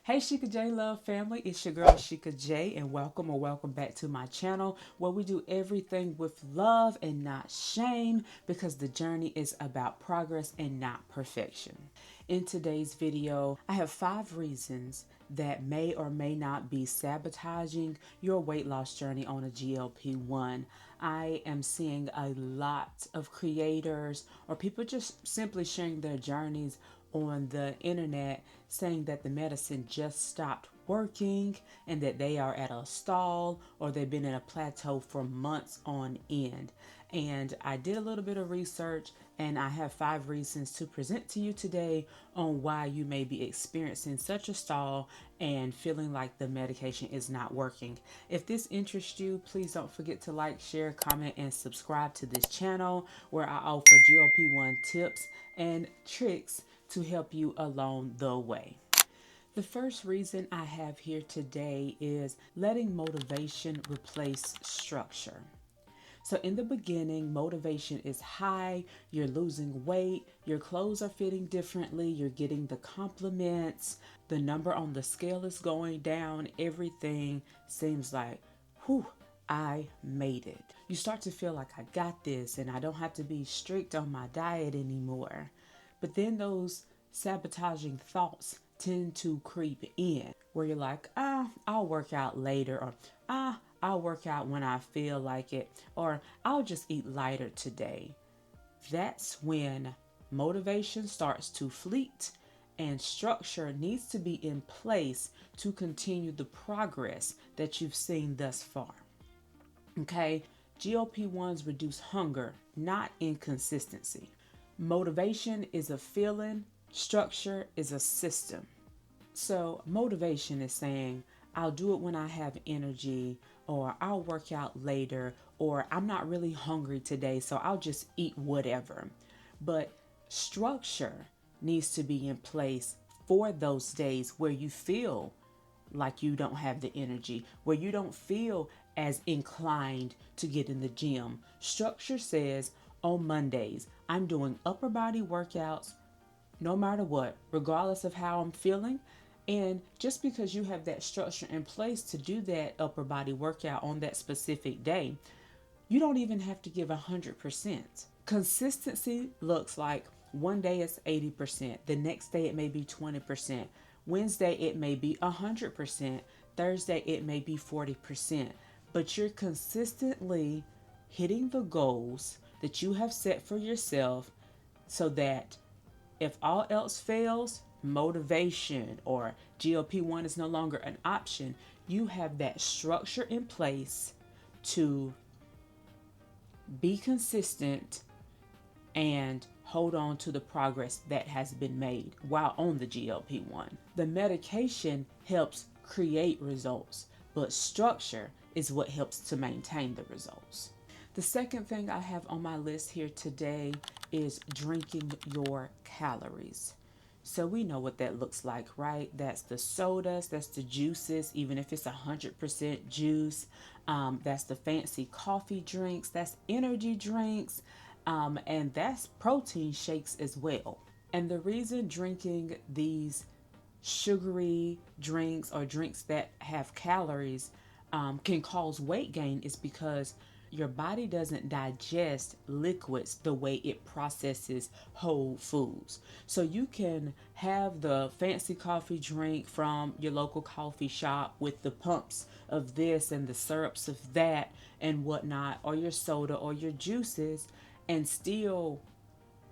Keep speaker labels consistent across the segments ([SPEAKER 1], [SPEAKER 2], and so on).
[SPEAKER 1] Hey Shika J Love family, it's your girl Shika J and welcome back to my channel where we do everything with love and not shame because the journey is about progress and not perfection. In today's video, I have 5 reasons that may or may not be sabotaging your weight loss journey on a GLP-1. I am seeing a lot of creators or people just simply sharing their journeys on the internet saying that the medicine just stopped working and that they are at a stall or they've been in a plateau for months on end. And I did a little bit of research and I have 5 reasons to present to you today on why you may be experiencing such a stall and feeling like the medication is not working. If this interests you, please don't forget to like, share, comment, and subscribe to this channel where I offer GLP-1 tips and tricks to help you along the way. The first reason I have here today is letting motivation replace structure. So in the beginning, motivation is high, you're losing weight, your clothes are fitting differently, you're getting the compliments, the number on the scale is going down, everything seems like, whew, I made it. You start to feel like I got this and I don't have to be strict on my diet anymore. But then those sabotaging thoughts tend to creep in where you're like, I'll work out later, or I'll work out when I feel like it, or I'll just eat lighter today. That's when motivation starts to fleet and structure needs to be in place to continue the progress that you've seen thus far. Okay, GLP-1s reduce hunger, not inconsistency. Motivation is a feeling, structure is a system. So, motivation is saying, I'll do it when I have energy, or I'll work out later, or I'm not really hungry today, so I'll just eat whatever. But structure needs to be in place for those days where you feel like you don't have the energy, where you don't feel as inclined to get in the gym. Structure says on Mondays, I'm doing upper body workouts no matter what, regardless of how I'm feeling. And just because you have that structure in place to do that upper body workout on that specific day, you don't even have to give 100%. Consistency looks like one day it's 80%, the next day it may be 20%, Wednesday it may be 100%, Thursday it may be 40%, but you're consistently hitting the goals that you have set for yourself so that if all else fails, motivation or GLP-1 is no longer an option, you have that structure in place to be consistent and hold on to the progress that has been made while on the GLP-1. The medication helps create results, but structure is what helps to maintain the results. The second thing I have on my list here today is drinking your calories. So we know what that looks like, right? That's the sodas, that's the juices, even if it's 100% juice. That's the fancy coffee drinks, that's energy drinks, and that's protein shakes as well. And the reason drinking these sugary drinks or drinks that have calories can cause weight gain is because your body doesn't digest liquids the way it processes whole foods. So you can have the fancy coffee drink from your local coffee shop with the pumps of this and the syrups of that and whatnot, or your soda or your juices, and still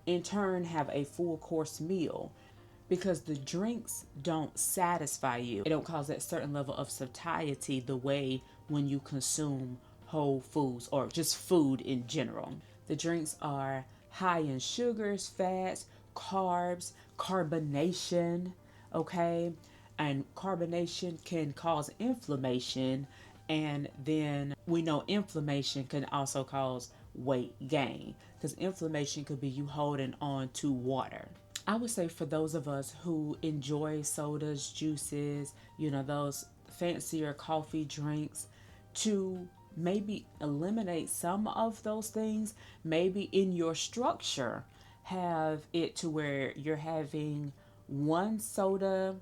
[SPEAKER 1] in turn have a full course meal because the drinks don't satisfy you. It don't cause that certain level of satiety the way when you consume whole foods or just food in general. The drinks are high in sugars, fats, carbs, carbonation, okay? And carbonation can cause inflammation, and then we know inflammation can also cause weight gain because inflammation could be you holding on to water. I would say for those of us who enjoy sodas, juices, those fancier coffee drinks, to maybe eliminate some of those things, maybe in your structure have it to where you're having one soda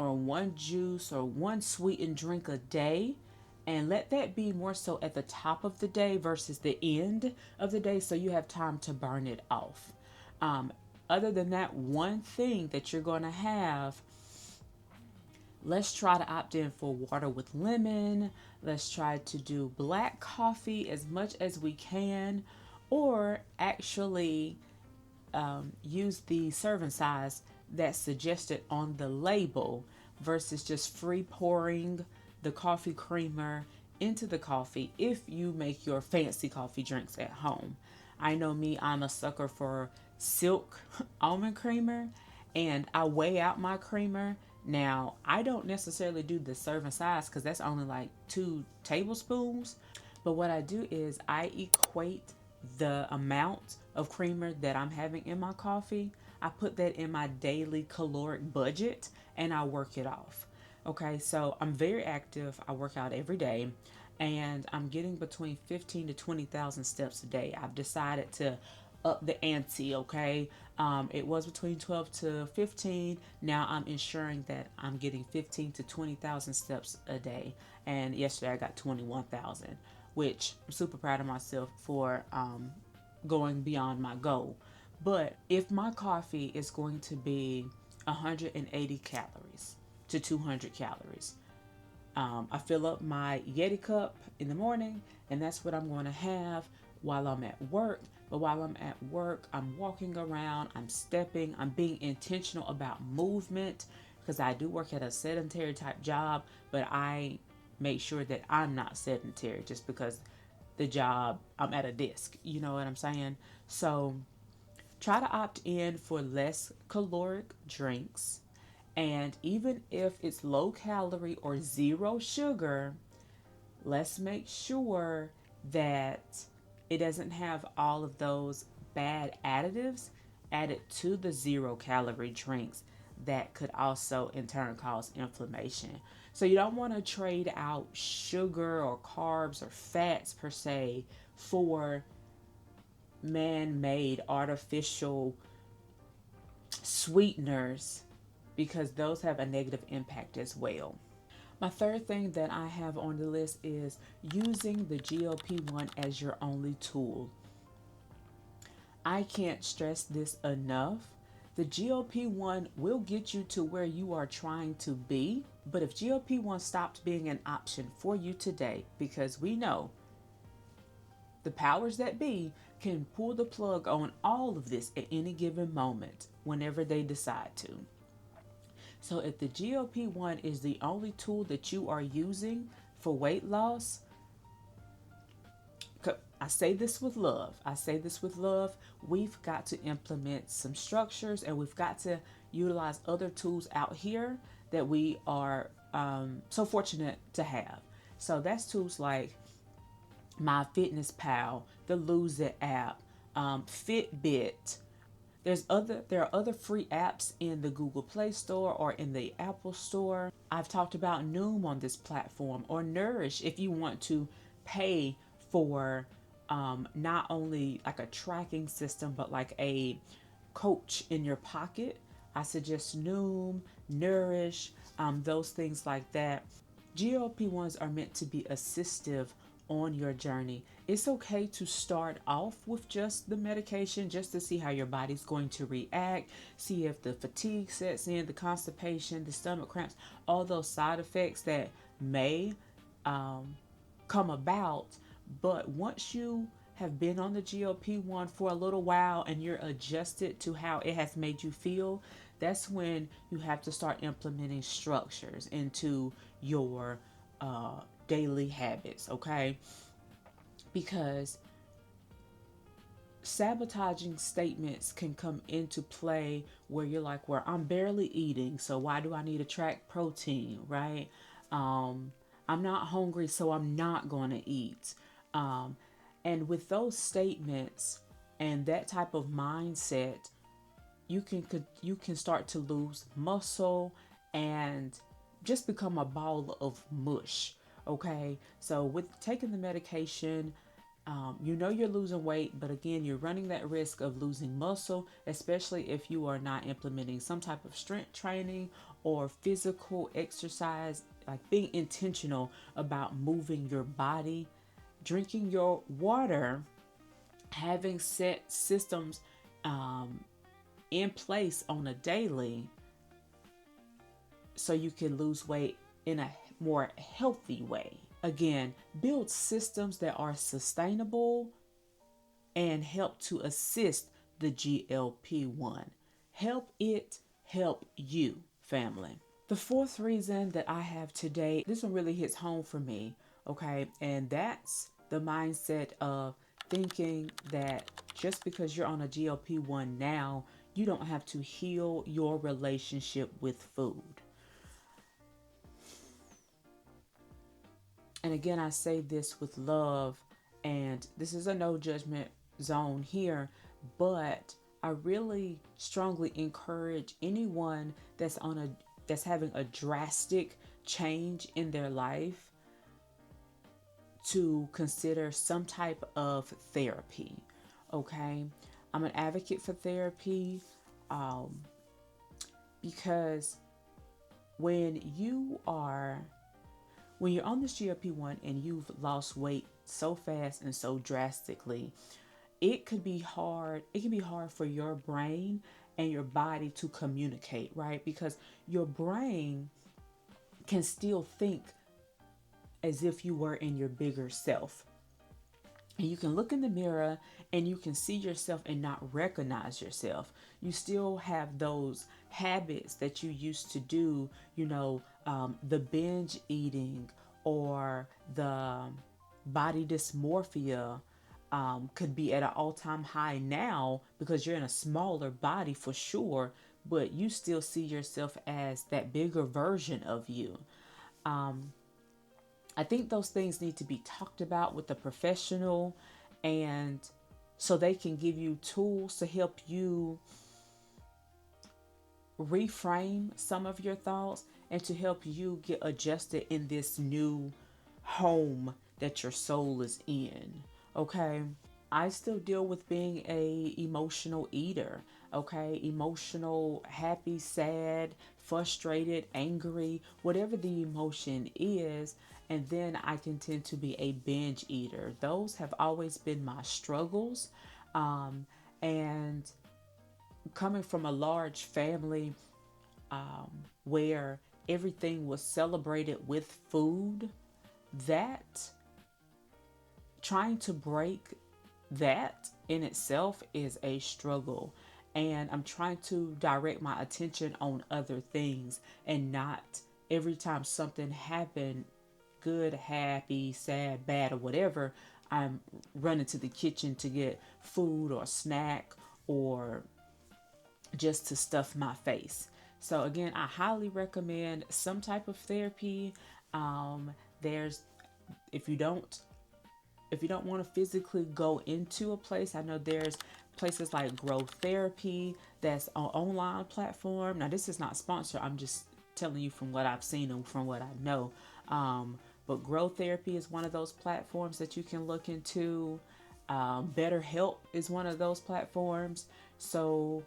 [SPEAKER 1] or one juice or one sweetened drink a day, and let that be more so at the top of the day versus the end of the day, so you have time to burn it off. Um, Other than that one thing that you're going to have, let's try to opt in for water with lemon. Let's try to do black coffee as much as we can, or actually use the serving size that's suggested on the label versus just free pouring the coffee creamer into the coffee if you make your fancy coffee drinks at home. I know me, I'm a sucker for silk almond creamer, and I weigh out my creamer. Now, I don't necessarily do the serving size because that's only like 2 tablespoons. But what I do is I equate the amount of creamer that I'm having in my coffee. I put that in my daily caloric budget and I work it off. Okay, so I'm very active. I work out every day and I'm getting between 15 to 20,000 steps a day. I've decided to up the ante, okay? It was between 12 to 15. Now I'm ensuring that I'm getting 15 to 20,000 steps a day. And yesterday I got 21,000, which I'm super proud of myself for going beyond my goal. But if my coffee is going to be 180 calories to 200 calories, I fill up my Yeti cup in the morning, and that's what I'm going to have while I'm at work. But while I'm at work, I'm walking around, I'm stepping, I'm being intentional about movement because I do work at a sedentary type job, but I make sure that I'm not sedentary just because the job, I'm at a desk. You know what I'm saying? So try to opt in for less caloric drinks. And even if it's low calorie or zero sugar, let's make sure that it doesn't have all of those bad additives added to the zero calorie drinks that could also in turn cause inflammation. So you don't want to trade out sugar or carbs or fats per se for man-made artificial sweeteners because those have a negative impact as well. My third thing that I have on the list is using the GLP-1 as your only tool. I can't stress this enough. The GLP-1 will get you to where you are trying to be, but if GLP-1 stops being an option for you today, because we know the powers that be can pull the plug on all of this at any given moment whenever they decide to. So if the GLP-1 is the only tool that you are using for weight loss, I say this with love. I say this with love. We've got to implement some structures and we've got to utilize other tools out here that we are so fortunate to have. So that's tools like MyFitnessPal, the Lose It app, Fitbit. There are other free apps in the Google Play Store or in the Apple Store. I've talked about Noom on this platform, or Nourish if you want to pay for not only like a tracking system but like a coach in your pocket. I suggest Noom, Nourish, those things like that. GLP-1s are meant to be assistive on your journey. It's okay to start off with just the medication just to see how your body's going to react, see if the fatigue sets in, the constipation, the stomach cramps, all those side effects that may come about. But once you have been on the GLP-1 for a little while and you're adjusted to how it has made you feel, that's when you have to start implementing structures into your daily habits, okay? Because sabotaging statements can come into play where you're like, well, I'm barely eating, so why do I need to track protein, right? I'm not hungry, so I'm not going to eat. And with those statements and that type of mindset, you can start to lose muscle and just become a ball of mush. Okay, so with taking the medication, you know you're losing weight, but again, you're running that risk of losing muscle, especially if you are not implementing some type of strength training or physical exercise, like being intentional about moving your body, drinking your water, having set systems um, in place on a daily so you can lose weight in a more healthy way. Again, build systems that are sustainable and help to assist the GLP-1. Help it help you, family. The fourth reason that I have today, this one really hits home for me, okay? And that's the mindset of thinking that just because you're on a GLP-1 now, you don't have to heal your relationship with food. And again, I say this with love, and this is a no judgment zone here, but I really strongly encourage anyone that's having a drastic change in their life to consider some type of therapy. Okay, I'm an advocate for therapy um, because when you are when you're on this GLP-1 and you've lost weight so fast and so drastically, it could be hard. It can be hard for your brain and your body to communicate, right? Because your brain can still think as if you were in your bigger self. And you can look in the mirror and you can see yourself and not recognize yourself. You still have those habits that you used to do, the binge eating or the body dysmorphia could be at an all-time high now because you're in a smaller body for sure, but you still see yourself as that bigger version of you. Um, I think those things need to be talked about with a professional, and so they can give you tools to help you reframe some of your thoughts and to help you get adjusted in this new home that your soul is in. Okay? I still deal with being a emotional eater, okay? Emotional, happy, sad, frustrated, angry, whatever the emotion is, and then I can tend to be a binge eater. Those have always been my struggles. Um, and coming from a large family where everything was celebrated with food, that trying to break that in itself is a struggle. And I'm trying to direct my attention on other things and not every time something happened, good, happy, sad, bad, or whatever, I'm running to the kitchen to get food or snack or just to stuff my face. So again, I highly recommend some type of therapy. There's if you don't want to physically go into a place, I know there's places like Growth Therapy that's an online platform. Now, this is not sponsored. I'm just telling you from what I've seen and from what I know. But Growth Therapy is one of those platforms that you can look into. BetterHelp is one of those platforms. So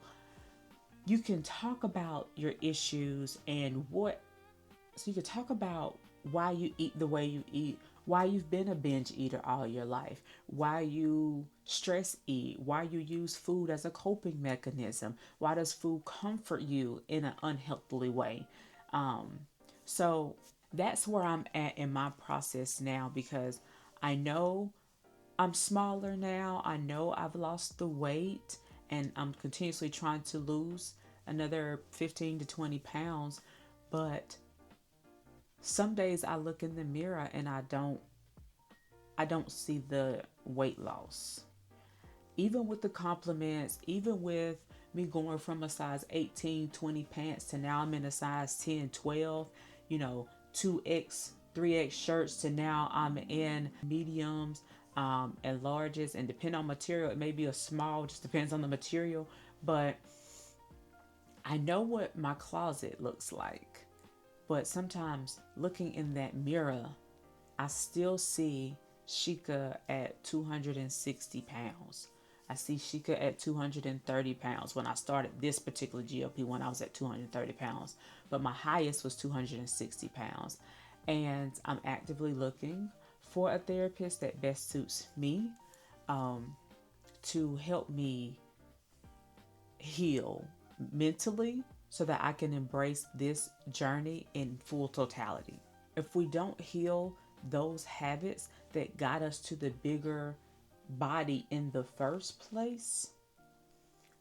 [SPEAKER 1] you can talk about your issues and so you can talk about why you eat the way you eat, why you've been a binge eater all your life, why you stress eat, why you use food as a coping mechanism, why does food comfort you in an unhealthy way. So that's where I'm at in my process now because I know I'm smaller now. I know I've lost the weight and I'm continuously trying to lose another 15 to 20 pounds. But some days I look in the mirror and I don't see the weight loss. Even with the compliments, even with me going from a size 18, 20 pants to now I'm in a size 10, 12, 2X, 3X shirts to now I'm in mediums and larges. And depending on material, it may be a small, just depends on the material. But I know what my closet looks like. But sometimes looking in that mirror, I still see Sheikah at 260 pounds. I see Sheikah at 230 pounds. When I started this particular GLP-1, I was at 230 pounds, but my highest was 260 pounds. And I'm actively looking for a therapist that best suits me, um, to help me heal mentally so that I can embrace this journey in full totality. If we don't heal those habits that got us to the bigger body in the first place,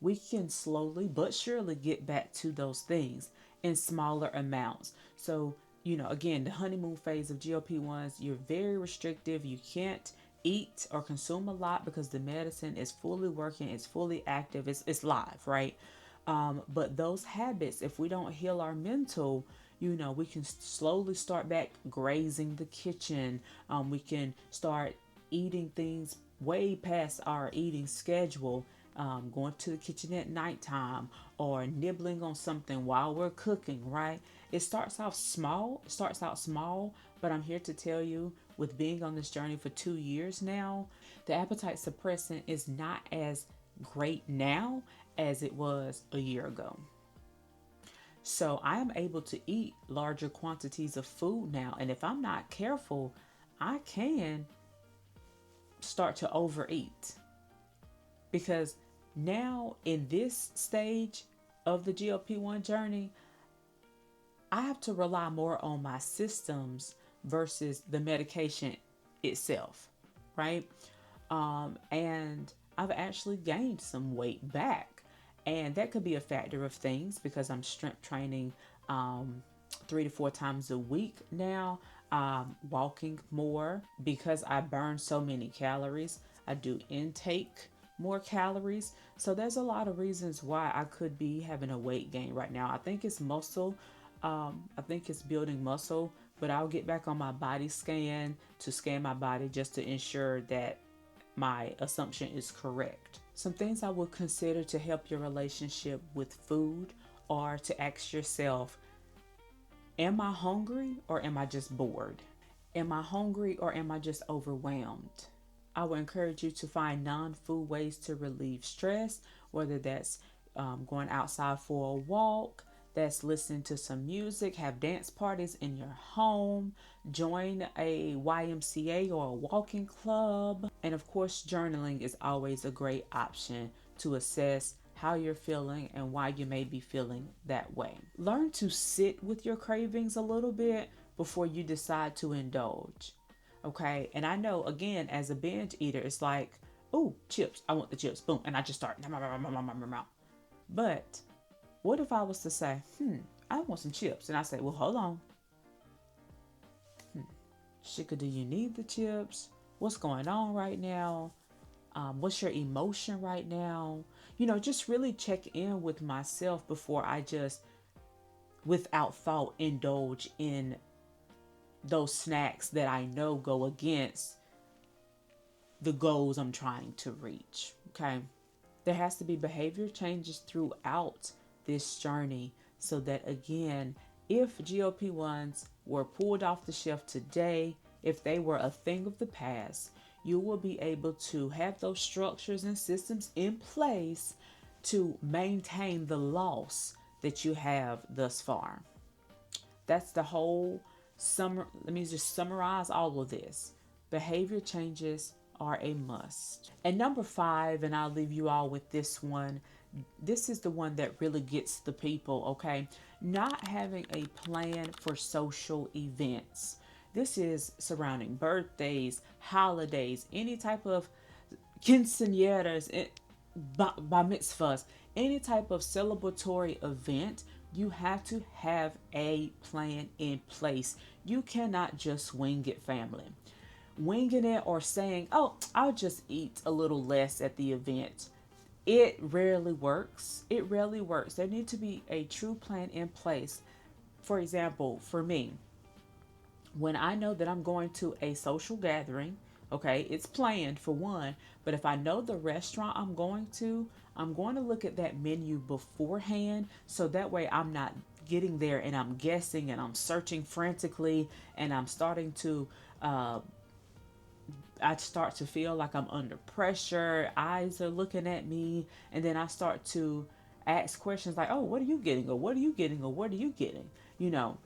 [SPEAKER 1] we can slowly but surely get back to those things in smaller amounts. So, again, the honeymoon phase of GLP-1s, you're very restrictive. You can't eat or consume a lot because the medicine is fully working, it's fully active, it's live, right? But those habits, if we don't heal our mental, we can slowly start back grazing the kitchen. We can start eating things way past our eating schedule, going to the kitchen at nighttime or nibbling on something while we're cooking, right? It starts out small, but I'm here to tell you, with being on this journey for 2 years now, the appetite suppressant is not as great now as it was a year ago. So I am able to eat larger quantities of food now. And if I'm not careful, I can start to overeat. Because now in this stage of the GLP-1 journey, I have to rely more on my systems versus the medication itself, right? And I've actually gained some weight back. And that could be a factor of things because I'm strength training 3 to 4 times a week now, walking more because I burn so many calories. I do intake more calories. So there's a lot of reasons why I could be having a weight gain right now. I think it's muscle. I think it's building muscle, but I'll get back on my body scan to scan my body just to ensure that my assumption is correct. Some things I would consider to help your relationship with food are to ask yourself, am I hungry or am I just bored? Am I hungry or am I just overwhelmed? I would encourage you to find non-food ways to relieve stress, whether that's going outside for a walk, that's listening to some music, have dance parties in your home, join a YMCA or a walking club. And of course, journaling is always a great option to assess how you're feeling and why you may be feeling that way. Learn to sit with your cravings a little bit before you decide to indulge. Okay. And I know, again, as a binge eater, it's like, oh, chips. I want the chips. Boom. And I just start. But what if I was to say, I want some chips? And I say, well, hold on. Shika, do you need the chips? What's going on right now? What's your emotion right now? Just really check in with myself before I just, without thought, indulge in those snacks that I know go against the goals I'm trying to reach. Okay. There has to be behavior changes throughout this journey so that, again, if GLP-1s were pulled off the shelf today, if they were a thing of the past, you will be able to have those structures and systems in place to maintain the loss that you have thus far. That's the whole summer. Let me just summarize all of this. Behavior changes are a must. And number 5, and I'll leave you all with this one. This is the one that really gets the people, okay? Not having a plan for social events. This is surrounding birthdays, holidays, any type of quinceañeras, bar mitzvahs, any type of celebratory event. You have to have a plan in place. You cannot just wing it, family. Winging it or saying, oh, I'll just eat a little less at the event. It rarely works. It rarely works. There needs to be a true plan in place. For example, for me, when I know that I'm going to a social gathering, okay, it's planned for one, but if I know the restaurant I'm going to look at that menu beforehand so that way I'm not getting there and I'm guessing and I'm searching frantically and I'm starting to I start to feel like I'm under pressure. Eyes are looking at me. And then I start to ask questions like, oh, what are you getting? Or what are you getting? Or what are you getting? You know,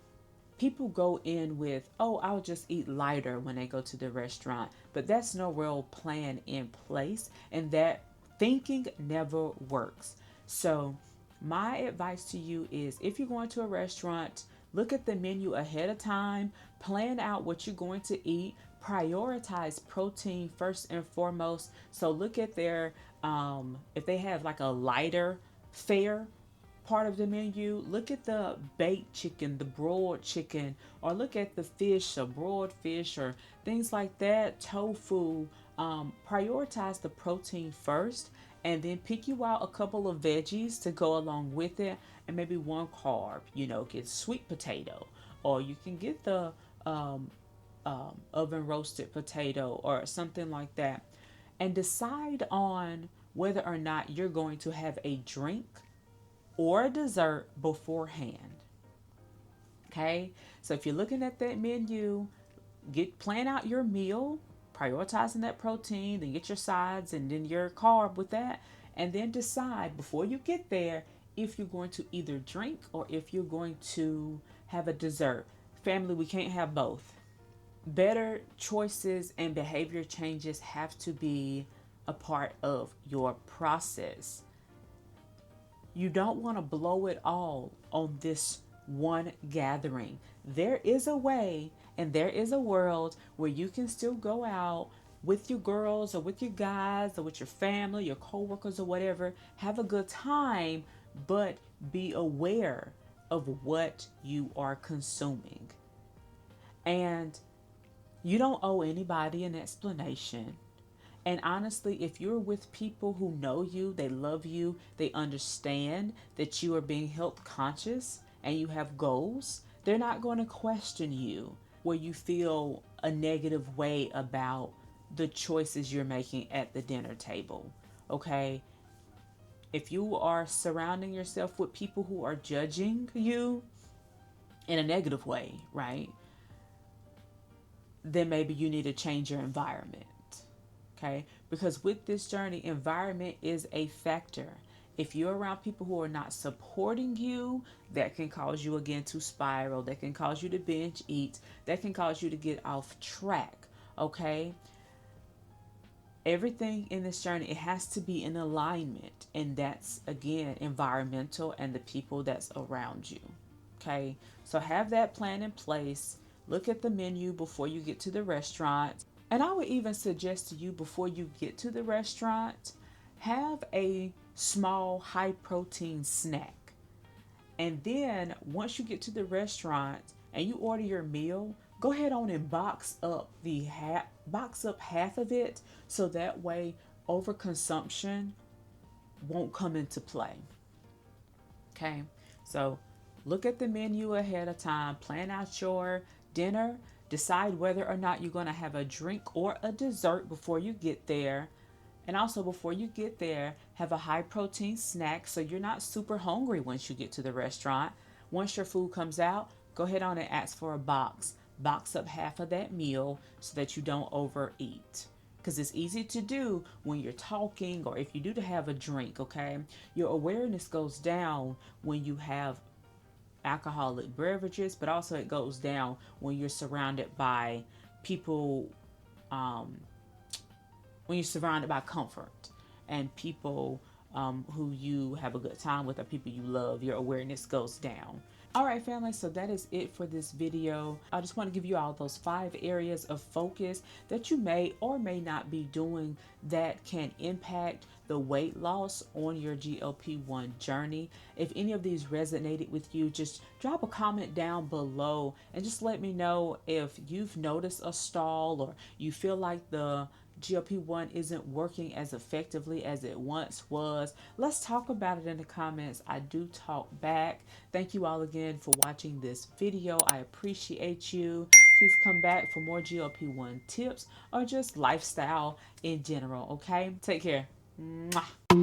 [SPEAKER 1] people go in with, oh, I'll just eat lighter when they go to the restaurant. But that's no real plan in place. And that thinking never works. So, my advice to you is if you're going to a restaurant, look at the menu ahead of time, plan out what you're going to eat, prioritize protein first and foremost. So, look at their, if they have like a lighter fare part of the menu, look at the baked chicken, the broiled chicken, or look at the fish, or broiled fish, or things like that, tofu. Prioritize the protein first, and then pick you out a couple of veggies to go along with it, and maybe one carb. You know, get sweet potato, or you can get the oven roasted potato, or something like that, and decide on whether or not you're going to have a drink or a dessert beforehand. Okay, so if you're looking at that menu, plan out your meal, prioritizing that protein, then get your sides and then your carb with that, and then decide before you get there if you're going to either drink or if you're going to have a dessert. Family, we can't have both. Better choices and behavior changes have to be a part of your process. You don't want to blow it all on this one gathering. There is a way and there is a world where you can still go out with your girls or with your guys or with your family, your coworkers or whatever, have a good time, but be aware of what you are consuming. And you don't owe anybody an explanation. And honestly, if you're with people who know you, they love you, they understand that you are being health conscious and you have goals, they're not going to question you where you feel a negative way about the choices you're making at the dinner table. Okay? If you are surrounding yourself with people who are judging you in a negative way, right? Then maybe you need to change your environment. Okay, because with this journey, environment is a factor. If you're around people who are not supporting you, that can cause you again to spiral, that can cause you to binge eat, that can cause you to get off track. Okay, everything in this journey, it has to be in alignment, and that's again environmental and the people that's around you. Okay, so have that plan in place. Look at the menu before you get to the restaurant. And I would even suggest to you before you get to the restaurant, have a small high protein snack. And then once you get to the restaurant and you order your meal, go ahead on and box up half of it, so that way overconsumption won't come into play. Okay? So look at the menu ahead of time, plan out your dinner, decide whether or not you're going to have a drink or a dessert before you get there. And also, before you get there, have a high protein snack so you're not super hungry once you get to the restaurant. Once your food comes out, go ahead on and ask for a box. Box up half of that meal so that you don't overeat. Because it's easy to do when you're talking or if you do to have a drink, okay? Your awareness goes down when you have alcoholic beverages, but also it goes down when you're surrounded by people, um, when you're surrounded by comfort and people who you have a good time with or people you love. Your awareness goes down. All right, family, so that is it for this video. I just want to give you all those 5 areas of focus that you may or may not be doing that can impact the weight loss on your GLP-1 journey. If any of these resonated with you, just drop a comment down below and just let me know if you've noticed a stall or you feel like the GLP-1 isn't working as effectively as it once was. Let's talk about it in the comments. I do talk back. Thank you all again for watching this video. I appreciate you. Please come back for more GLP-1 tips or just lifestyle in general, okay? Take care. Mwah.